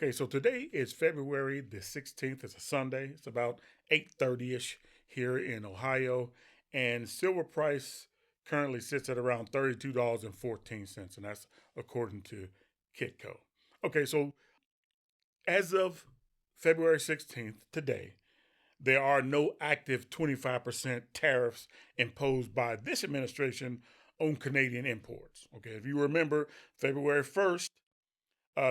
Okay, so today is February the 16th. It's a Sunday. It's about 8:30ish here in Ohio, and silver price currently sits at around $32.14, and that's according to Kitco. Okay, so as of February 16th, today, there are no active 25% tariffs imposed by this administration on Canadian imports. Okay, if you remember, February 1st,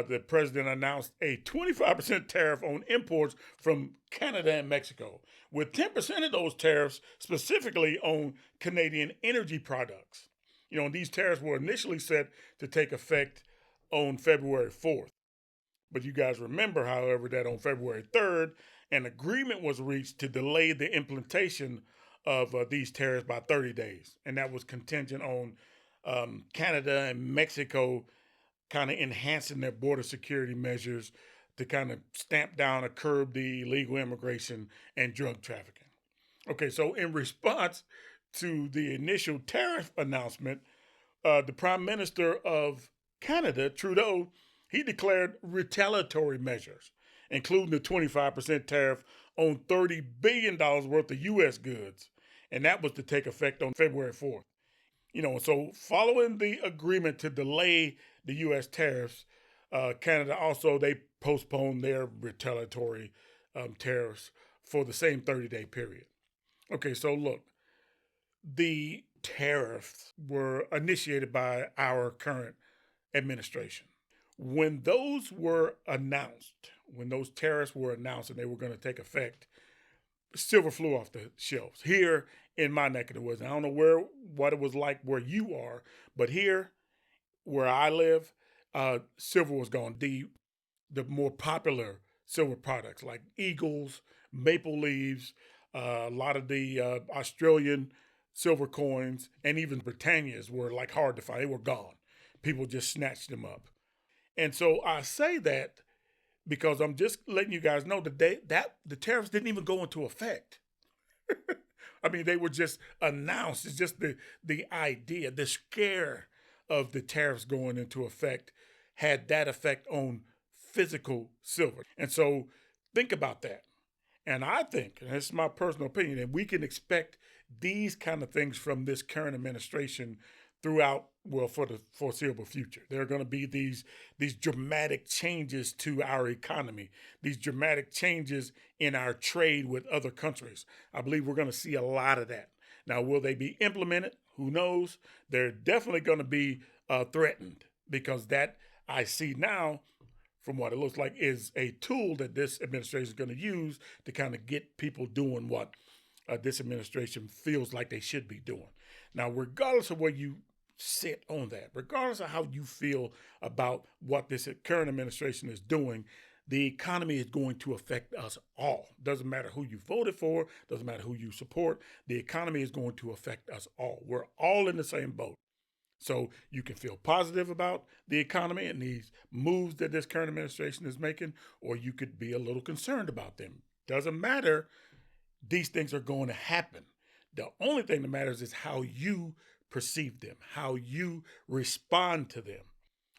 the president announced a 25% tariff on imports from Canada and Mexico, with 10% of those tariffs specifically on Canadian energy products. These tariffs were initially set to take effect on February 4th. But you guys remember, however, that on February 3rd, an agreement was reached to delay the implementation of these tariffs by 30 days. And that was contingent on Canada and Mexico kind of enhancing their border security measures to kind of stamp down or curb the illegal immigration and drug trafficking. Okay, so in response to the initial tariff announcement, the Prime Minister of Canada, Trudeau, he declared retaliatory measures, including the 25% tariff on $30 billion worth of U.S. goods. And that was to take effect on February 4th. So following the agreement to delay the U.S. tariffs, Canada also, they postponed their retaliatory tariffs for the same 30-day period. Okay, so look, the tariffs were initiated by our current administration. When those were announced, when those tariffs were announced and they were going to take effect, silver flew off the shelves here in my neck of the woods. I don't know what it was like where you are, but here where I live, silver was gone. The more popular silver products like Eagles, Maple Leaves, a lot of the Australian silver coins, and even Britannias were like hard to find. They were gone. People just snatched them up. And so I say that because I'm just letting you guys know that the tariffs didn't even go into effect. I mean, they were just announced. It's just the idea, the scare of the tariffs going into effect had that effect on physical silver. And so think about that. And I think, and this is my personal opinion, that we can expect these kind of things from this current administration throughout, well, for the foreseeable future. There are going to be these dramatic changes to our economy, these dramatic changes in our trade with other countries. I believe we're going to see a lot of that. Now, will they be implemented? Who knows? They're definitely going to be threatened, because that I see now, from what it looks like, is a tool that this administration is going to use to kind of get people doing what this administration feels like they should be doing. Now, regardless of where you sit on that, regardless of how you feel about what this current administration is doing, the economy is going to affect us all. Doesn't matter who you voted for, doesn't matter who you support, the economy is going to affect us all. We're all in the same boat. So you can feel positive about the economy and these moves that this current administration is making, or you could be a little concerned about them. Doesn't matter. These things are going to happen. The only thing that matters is how you perceive them, how you respond to them.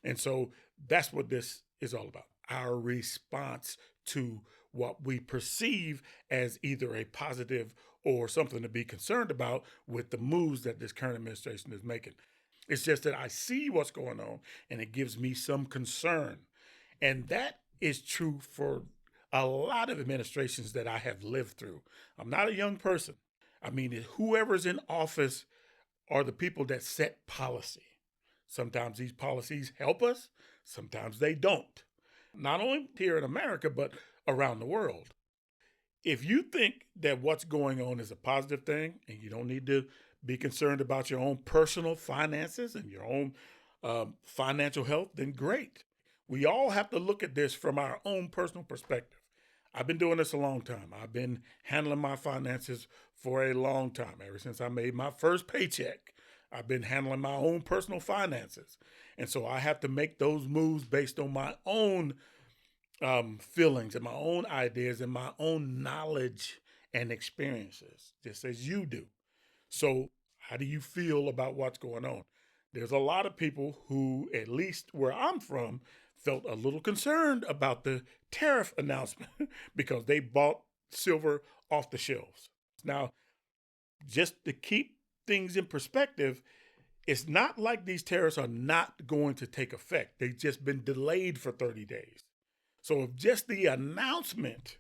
And so that's what this is all about. Our response to what we perceive as either a positive or something to be concerned about with the moves that this current administration is making. It's just that I see what's going on and it gives me some concern. And that is true for a lot of administrations that I have lived through. I'm not a young person. I mean, whoever's in office are the people that set policy. Sometimes these policies help us, sometimes they don't. Not only here in America, but around the world. If you think that what's going on is a positive thing and you don't need to be concerned about your own personal finances and your own financial health, then great. We all have to look at this from our own personal perspective. I've been doing this a long time. I've been handling my finances for a long time. Ever since I made my first paycheck, I've been handling my own personal finances. And so I have to make those moves based on my own feelings and my own ideas and my own knowledge and experiences, just as you do. So how do you feel about what's going on? There's a lot of people who, at least where I'm from, felt a little concerned about the tariff announcement because they bought silver off the shelves. Now, just to keep things in perspective, it's not like these tariffs are not going to take effect. They've just been delayed for 30 days. So if just the announcement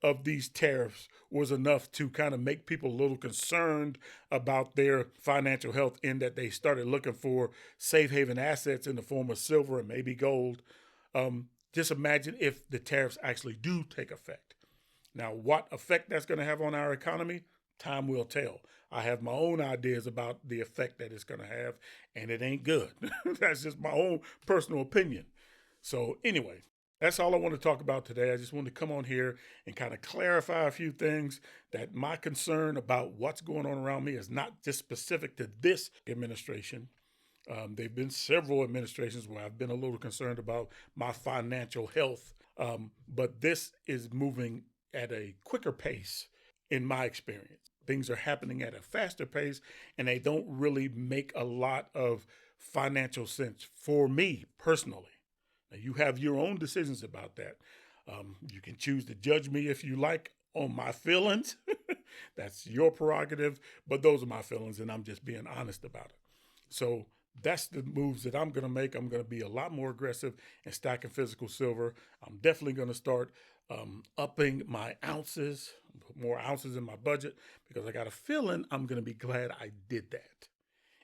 of these tariffs was enough to kind of make people a little concerned about their financial health, in that they started looking for safe haven assets in the form of silver and maybe gold, just imagine if the tariffs actually do take effect. Now, what effect that's going to have on our economy, time will tell. I have my own ideas about the effect that it's going to have, and it ain't good. That's just my own personal opinion. So anyway, that's all I want to talk about today. I just want to come on here and kind of clarify a few things, that my concern about what's going on around me is not just specific to this administration. There have been several administrations where I've been a little concerned about my financial health, but this is moving at a quicker pace in my experience. Things are happening at a faster pace, and they don't really make a lot of financial sense for me personally. Now, you have your own decisions about that. You can choose to judge me if you like on my feelings. That's your prerogative, but those are my feelings, and I'm just being honest about it. So that's the moves that I'm going to make. I'm going to be a lot more aggressive in stacking physical silver. I'm definitely going to start upping my ounces, put more ounces in my budget, because I got a feeling I'm going to be glad I did that.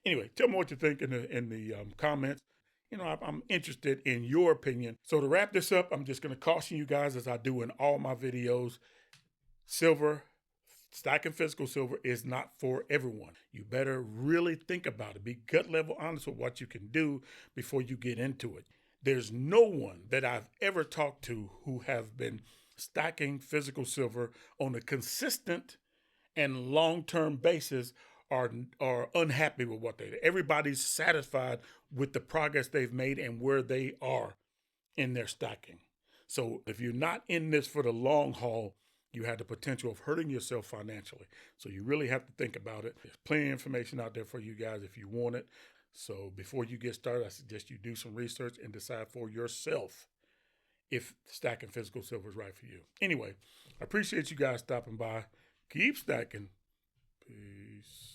Anyway, tell me what you think in the comments. I'm interested in your opinion. So to wrap this up, I'm just going to caution you guys, as I do in all my videos, silver, stacking physical silver is not for everyone. You better really think about it. Be gut level honest with what you can do before you get into it. There's no one that I've ever talked to who have been stacking physical silver on a consistent and long-term basis are unhappy with what they do. Everybody's satisfied with the progress they've made and where they are in their stacking. So if you're not in this for the long haul, you have the potential of hurting yourself financially. So you really have to think about it. There's plenty of information out there for you guys if you want it. So before you get started, I suggest you do some research and decide for yourself if stacking physical silver is right for you. Anyway, I appreciate you guys stopping by. Keep stacking. Peace.